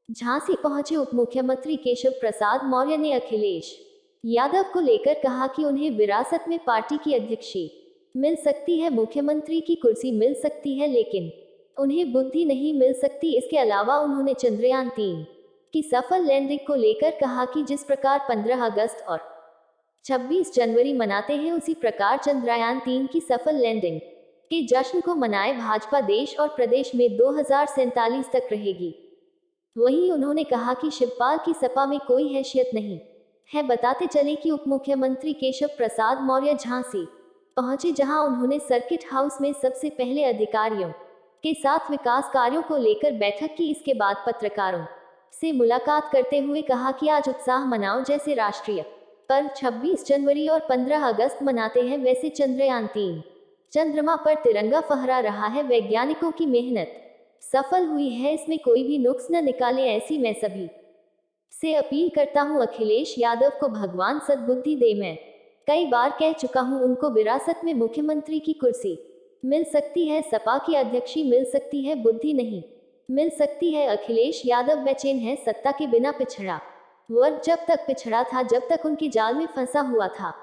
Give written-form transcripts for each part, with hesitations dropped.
झांसी पहुंचे उप मुख्यमंत्री केशव प्रसाद मौर्य ने अखिलेश यादव को लेकर कहा कि उन्हें विरासत में पार्टी की अध्यक्षी मिल सकती है, मुख्यमंत्री की कुर्सी मिल सकती है, लेकिन उन्हें बुद्धि नहीं मिल सकती। इसके अलावा उन्होंने चंद्रयान-3 की सफल लैंडिंग को लेकर कहा कि जिस प्रकार 15 अगस्त और 26 जनवरी मनाते हैं, उसी प्रकार चंद्रयान-3 की सफल लैंडिंग के जश्न को मनाए। भाजपा देश और प्रदेश में 2047 तक रहेगी। वहीं उन्होंने कहा कि शिवपाल की सपा में कोई हैसियत नहीं है। बताते चले कि उप मुख्यमंत्री केशव प्रसाद मौर्य झांसी पहुंचे, जहां उन्होंने सर्किट हाउस में सबसे पहले अधिकारियों के साथ विकास कार्यों को लेकर बैठक की। इसके बाद पत्रकारों से मुलाकात करते हुए कहा कि आज उत्साह मनाओ, जैसे राष्ट्रीय पर्व 26 जनवरी और 15 अगस्त मनाते हैं, वैसे चंद्रयान-3 चंद्रमा पर तिरंगा फहरा रहा है। वैज्ञानिकों की मेहनत सफल हुई है, इसमें कोई भी नुक्स न निकाले, ऐसी मैं सभी से अपील करता हूं। अखिलेश यादव को भगवान सद्बुद्धि दे। मैं कई बार कह चुका हूं, उनको विरासत में मुख्यमंत्री की कुर्सी मिल सकती है, सपा की अध्यक्षी मिल सकती है, बुद्धि नहीं मिल सकती है। अखिलेश यादव बेचैन है, सत्ता के बिना पिछड़ा वर्ग जब तक पिछड़ा था, जब तक उनके जाल में फंसा हुआ था।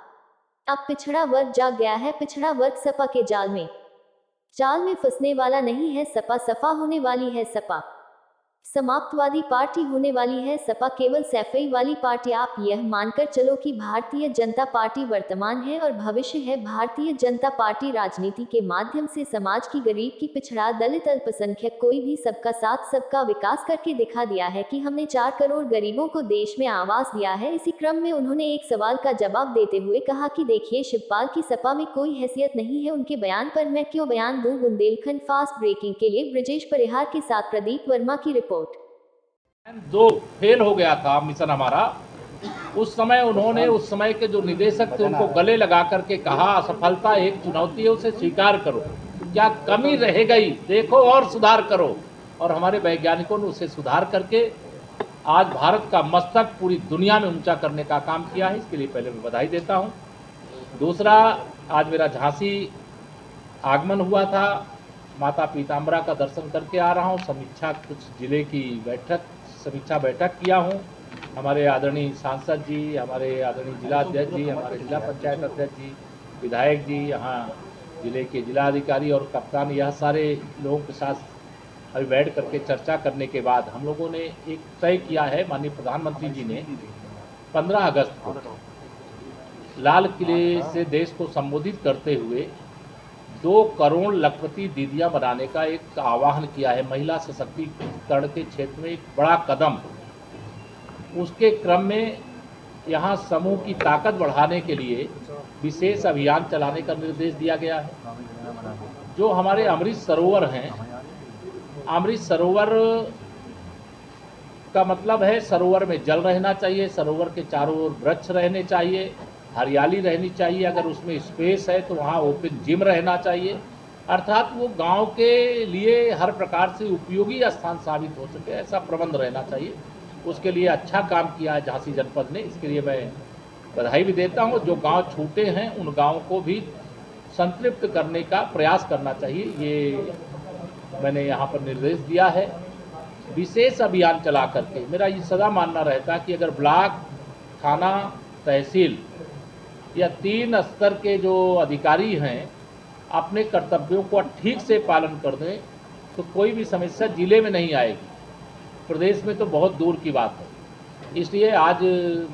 अब पिछड़ा वर्ग जाग गया है। पिछड़ा वर्ग सपा के जाल में फंसने वाला नहीं है। सपा सफा होने वाली है, सपा समाप्तवादी पार्टी होने वाली है, सपा केवल सफाई वाली पार्टी। आप यह मानकर चलो कि भारतीय जनता पार्टी वर्तमान है और भविष्य है। भारतीय जनता पार्टी राजनीति के माध्यम से समाज की गरीब की, पिछड़ा, दलित, अल्पसंख्यक, कोई भी सबका साथ सबका विकास करके दिखा दिया है कि हमने 4 करोड़ गरीबों को देश में आवास दिया है। इसी क्रम में उन्होंने एक सवाल का जवाब देते हुए कहा कि देखिए, शिवपाल की सपा में कोई हैसियत नहीं है। उनके बयान पर मैं क्यों बयान दूं। बुंदेलखंड फास्ट ब्रेकिंग के लिए ब्रिजेश परिहार के साथ प्रदीप वर्मा की रिपोर्ट। 2 फेल हो गया था मिशन हमारा। उस समय उन्होंने उस समय के जो निदेशक थे उनको गले लगा करके कहा, असफलता एक चुनौती है, उसे स्वीकार करो, क्या कमी रह गई देखो और सुधार करो। और हमारे वैज्ञानिकों ने उसे सुधार करके आज भारत का मस्तक पूरी दुनिया में ऊंचा करने का काम किया है। इसके लिए पहले मैं बधाई देता हूं। दूसरा, आज मेरा झांसी आगमन हुआ था, माता पीताम्बरा का दर्शन करके आ रहा हूं। समीक्षा, कुछ जिले की समीक्षा बैठक किया हूं। हमारे आदरणीय सांसद जी, हमारे आदरणीय जिला अध्यक्ष जी, हमारे जिला पंचायत अध्यक्ष जी, विधायक जी, यहाँ जिले के जिलाधिकारी और कप्तान, यह सारे लोगों के साथ अभी बैठ करके चर्चा करने के बाद हम लोगों ने एक तय किया है। माननीय प्रधानमंत्री जी ने 15 अगस्त को लाल किले से देश को संबोधित करते हुए 2 करोड़ लखपति दीदियां बनाने का एक आह्वान किया है। महिला सशक्तिकरण के क्षेत्र में एक बड़ा कदम। उसके क्रम में यहाँ समूह की ताकत बढ़ाने के लिए विशेष अभियान चलाने का निर्देश दिया गया है। जो हमारे अमृत सरोवर हैं, अमृत सरोवर का मतलब है सरोवर में जल रहना चाहिए, सरोवर के चारों ओर वृक्ष रहने चाहिए, हरियाली रहनी चाहिए। अगर उसमें स्पेस है तो वहाँ ओपन जिम रहना चाहिए, अर्थात वो गांव के लिए हर प्रकार से उपयोगी स्थान साबित हो सके, ऐसा प्रबंध रहना चाहिए। उसके लिए अच्छा काम किया है झांसी जनपद ने, इसके लिए मैं बधाई भी देता हूँ। जो गांव छूटे हैं उन गाँव को भी संतृप्त करने का प्रयास करना चाहिए, ये मैंने यहाँ पर निर्देश दिया है। विशेष अभियान चला करके मेरा ये सदा मानना रहता है कि अगर ब्लॉक, थाना, तहसील या 3 स्तर के जो अधिकारी हैं अपने कर्तव्यों को ठीक से पालन कर दें तो कोई भी समस्या जिले में नहीं आएगी, प्रदेश में तो बहुत दूर की बात है। इसलिए आज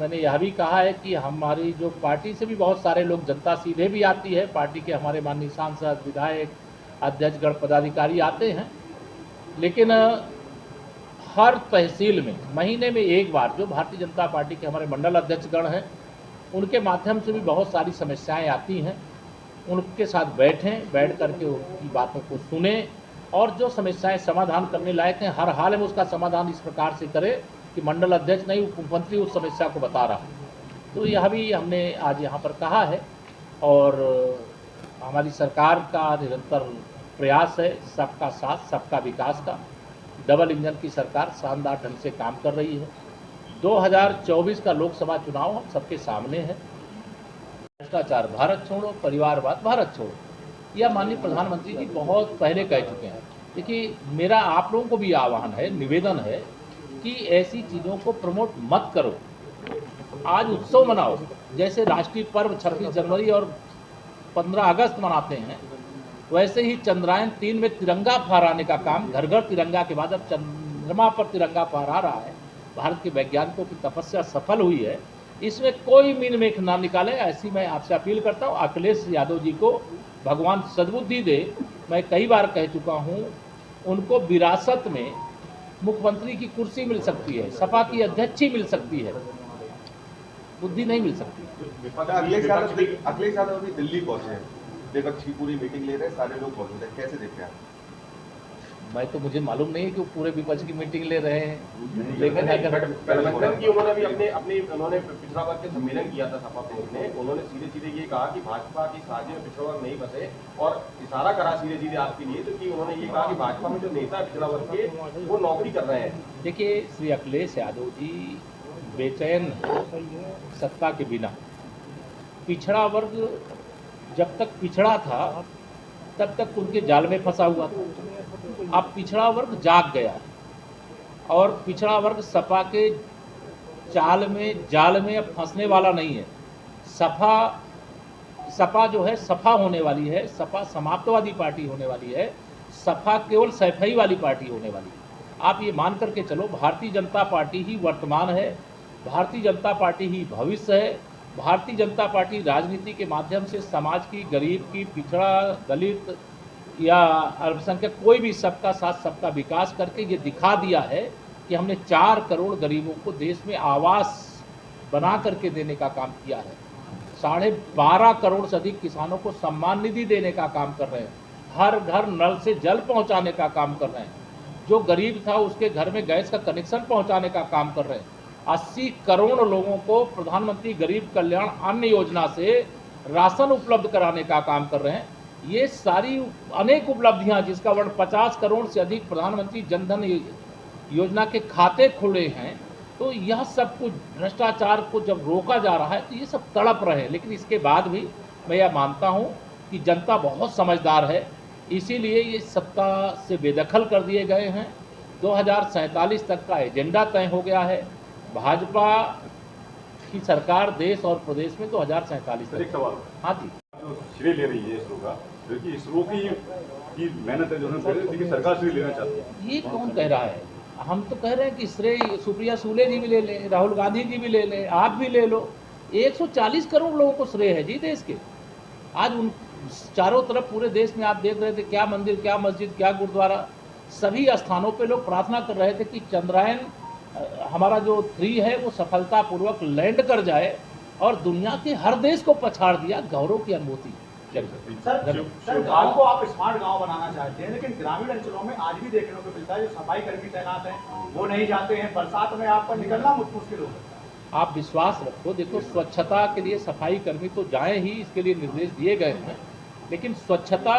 मैंने यह भी कहा है कि हमारी जो पार्टी से भी बहुत सारे लोग, जनता सीधे भी आती है, पार्टी के हमारे माननीय सांसद, विधायक, अध्यक्षगण, पदाधिकारी आते हैं, लेकिन हर तहसील में महीने में एक बार जो भारतीय जनता पार्टी के हमारे मंडल अध्यक्षगण हैं उनके माध्यम से भी बहुत सारी समस्याएं आती हैं। उनके साथ बैठ करके उनकी बातों को सुने और जो समस्याएं समाधान करने लायक हैं हर हाल में उसका समाधान इस प्रकार से करें कि मंडल अध्यक्ष नहीं, उप मुख्यमंत्री उस समस्या को बता रहा है। तो यह भी हमने आज यहाँ पर कहा है और हमारी सरकार का निरंतर प्रयास है सबका साथ सबका विकास का। डबल इंजन की सरकार शानदार ढंग से काम कर रही है। 2024 का लोकसभा चुनाव हम सबके सामने है। भ्रष्टाचार भारत छोड़ो, परिवारवाद भारत छोड़ो, यह माननीय प्रधानमंत्री जी बहुत पहले कह चुके हैं। देखिए, मेरा आप लोगों को भी आह्वान है, निवेदन है कि ऐसी चीज़ों को प्रमोट मत करो। आज उत्सव मनाओ, जैसे राष्ट्रीय पर्व 26 जनवरी और 15 अगस्त मनाते हैं, वैसे ही चंद्रयान-3 में तिरंगा फहराने का काम, घर घर तिरंगा के बाद अब चंद्रमा पर तिरंगा फहरा रहा है। भारत के वैज्ञानिकों की तपस्या सफल हुई है, इसमें कोई मीन मेख ना निकाले, ऐसी मैं आपसे अपील करता हूँ। अखिलेश यादव जी को भगवान सद्बुद्धि दे। मैं कई बार कह चुका हूँ, उनको विरासत में मुख्यमंत्री की कुर्सी मिल सकती है, सपा की अध्यक्ष ही मिल सकती है, बुद्धि नहीं मिल सकती। अखिलेश यादव अभी दिल्ली पहुंचे हैं, विपक्ष की पूरी मीटिंग ले रहे हैं, सारे लोग मौजूद हैं, कैसे देखते हैं आप? मैं तो मुझे मालूम नहीं है कि वो पूरे विपक्ष की मीटिंग ले रहे हैं, लेकिन अगर गठबंधन की उन्होंने भी उन्होंने पिछड़ा वर्ग के सम्मेलन किया था सपा प्रमुख ने, उन्होंने सीधे ये कहा कि भाजपा की साजिश में पिछड़ा वर्ग नहीं बसे, और इशारा करा सीधे आपके लिए, तो कि उन्होंने ये कहा कि भाजपा में जो नेता पिछड़ा वर्ग के वो नौकरी कर रहे हैं। देखिए, श्री अखिलेश यादव जी बेचैन सत्ता के बिना। पिछड़ा वर्ग जब तक पिछड़ा था तब तक उनके जाल में फंसा हुआ था। अब पिछड़ा वर्ग जाग गया और पिछड़ा वर्ग सपा के जाल में अब फंसने वाला नहीं है। सपा जो है सफा होने वाली है, सपा समाप्तवादी पार्टी होने वाली है, सपा केवल सैफई वाली पार्टी होने वाली है। आप ये मान करके चलो, भारतीय जनता पार्टी ही वर्तमान है, भारतीय जनता पार्टी ही भविष्य है। भारतीय जनता पार्टी राजनीति के माध्यम से समाज की, गरीब की, पिछड़ा, दलित या अल्पसंख्यक, कोई भी सबका साथ सबका विकास करके ये दिखा दिया है कि हमने 4 करोड़ गरीबों को देश में आवास बना करके देने का काम किया है। 12.5 करोड़ से अधिक किसानों को सम्मान निधि देने का काम कर रहे हैं। हर घर नल से जल पहुंचाने का काम कर रहे हैं। जो गरीब था उसके घर में गैस का कनेक्शन पहुंचाने का काम कर रहे हैं। 80 करोड़ लोगों को प्रधानमंत्री गरीब कल्याण अन्न योजना से राशन उपलब्ध कराने का काम कर रहे हैं। ये सारी अनेक उपलब्धियां, जिसका वर्ण 50 करोड़ से अधिक प्रधानमंत्री जनधन योजना के खाते खुले हैं। तो यह सब कुछ भ्रष्टाचार को जब रोका जा रहा है तो ये सब तड़प रहे हैं। लेकिन इसके बाद भी मैं यह मानता हूं कि जनता बहुत समझदार है, इसीलिए ये सत्ता से बेदखल कर दिए गए हैं। 2047 तक का एजेंडा तय हो गया है। भाजपा की सरकार देश और प्रदेश में 2047 तक। एक सवाल, हाँ जी, जो श्रेय ले रही है इसरो का, क्योंकि इसरो की मेहनत है जो लेकिन सरकार श्रेय लेना चाहती है, ये कौन कह रहा है? हम तो कह रहे हैं कि श्रेय सुप्रिया सूले जी भी ले लें, राहुल गांधी जी भी ले लें, आप भी ले लो। 140 करोड़ लोगों को श्रेय है जी देश के। आज उन चारों तरफ पूरे देश में आप देख रहे थे, क्या मंदिर, क्या मस्जिद, क्या गुरुद्वारा, सभी स्थानों पे लोग प्रार्थना कर रहे थे कि चंद्रयान हमारा जो 3 है वो सफलतापूर्वक लैंड कर जाए, और दुनिया के हर देश को पछाड़ दिया। गौरव की अनुभूति। सर गांव को आप स्मार्ट गांव बनाना चाहते हैं, लेकिन ग्रामीण अंचलों में आज भी देखने को मिलता है जो सफाई कर्मी तैनात हैं वो नहीं जाते हैं, बरसात में आपका निकलना मुश्किल हो सकता है। आप विश्वास रखो, देखो स्वच्छता के लिए सफाई कर्मी तो जाएं ही, इसके लिए निर्देश दिए गए हैं, लेकिन स्वच्छता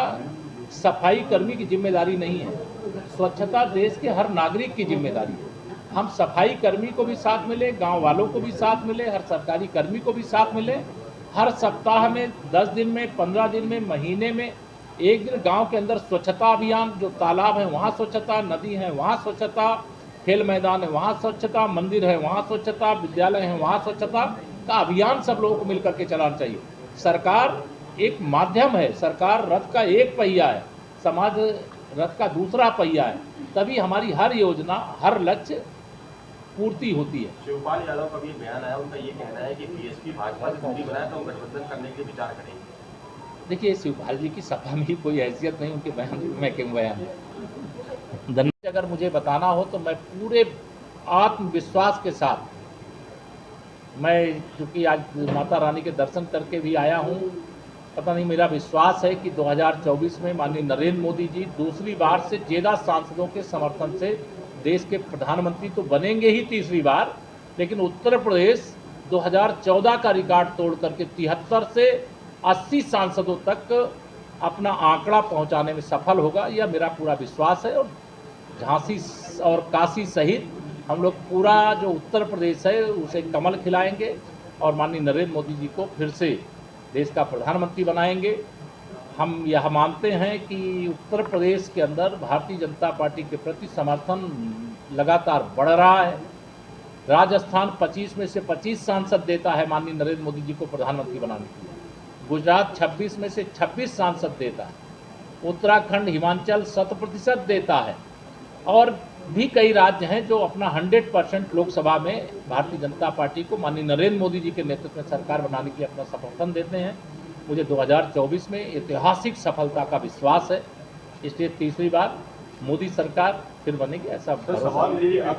सफाई कर्मी की जिम्मेदारी नहीं है। स्वच्छता देश के हर नागरिक की जिम्मेदारी है। हम सफाई कर्मी को भी साथ मिले, गांव वालों को भी साथ मिले, हर सरकारी कर्मी को भी साथ मिले। हर सप्ताह में, 10 दिन में, 15 दिन में, महीने में एक दिन गांव के अंदर स्वच्छता अभियान, जो तालाब है वहाँ स्वच्छता, नदी है वहाँ स्वच्छता, खेल मैदान है वहाँ स्वच्छता, मंदिर है वहाँ स्वच्छता, विद्यालय है वहाँ स्वच्छता का अभियान सब लोगों को मिलकर के चलाना चाहिए। सरकार एक माध्यम है, सरकार रथ का एक पहिया है, समाज रथ का दूसरा पहिया है, तभी हमारी हर योजना, हर लक्ष्य पूर्ति होती है। शिवपाल यादव का भी बयान आया, उनका ये कहना है कि बीएसपी भाजपा से दूरी बनाए तो हम गठबंधन करने के लिए विचार करेंगे। देखिए, शिवपाल जी की सभा में कोई हैसियत नहीं, उनके बयान में क्यों बयान। धन्यवाद। अगर मुझे बताना हो तो मैं पूरे आत्मविश्वास के साथ, मैं चूँकि आज माता रानी के दर्शन करके भी आया हूँ, पता नहीं, मेरा विश्वास है कि 2024 में माननीय नरेंद्र मोदी जी दूसरी बार से ज़्यादा सांसदों के समर्थन से देश के प्रधानमंत्री तो बनेंगे ही तीसरी बार, लेकिन उत्तर प्रदेश 2014 का रिकॉर्ड तोड़ करके 73 से 80 सांसदों तक अपना आंकड़ा पहुंचाने में सफल होगा, यह मेरा पूरा विश्वास है। और झांसी और काशी सहित हम लोग पूरा जो उत्तर प्रदेश है उसे कमल खिलाएंगे और माननीय नरेंद्र मोदी जी को फिर से देश का प्रधानमंत्री बनाएंगे। हम यह मानते हैं कि उत्तर प्रदेश के अंदर भारतीय जनता पार्टी के प्रति समर्थन लगातार बढ़ रहा है। राजस्थान 25 में से 25 सांसद देता है माननीय नरेंद्र मोदी जी को प्रधानमंत्री बनाने के लिए। गुजरात 26 में से 26 सांसद देता है। उत्तराखंड, हिमाचल 100% देता है। और भी कई राज्य हैं जो अपना 100% लोकसभा में भारतीय जनता पार्टी को माननीय नरेंद्र मोदी जी के नेतृत्व में सरकार बनाने की अपना समर्थन देते हैं। मुझे 2024 में ऐतिहासिक सफलता का विश्वास है, इसलिए तीसरी बार मोदी सरकार फिर बनेगी, ऐसा सर भरोसा सवाल है। ये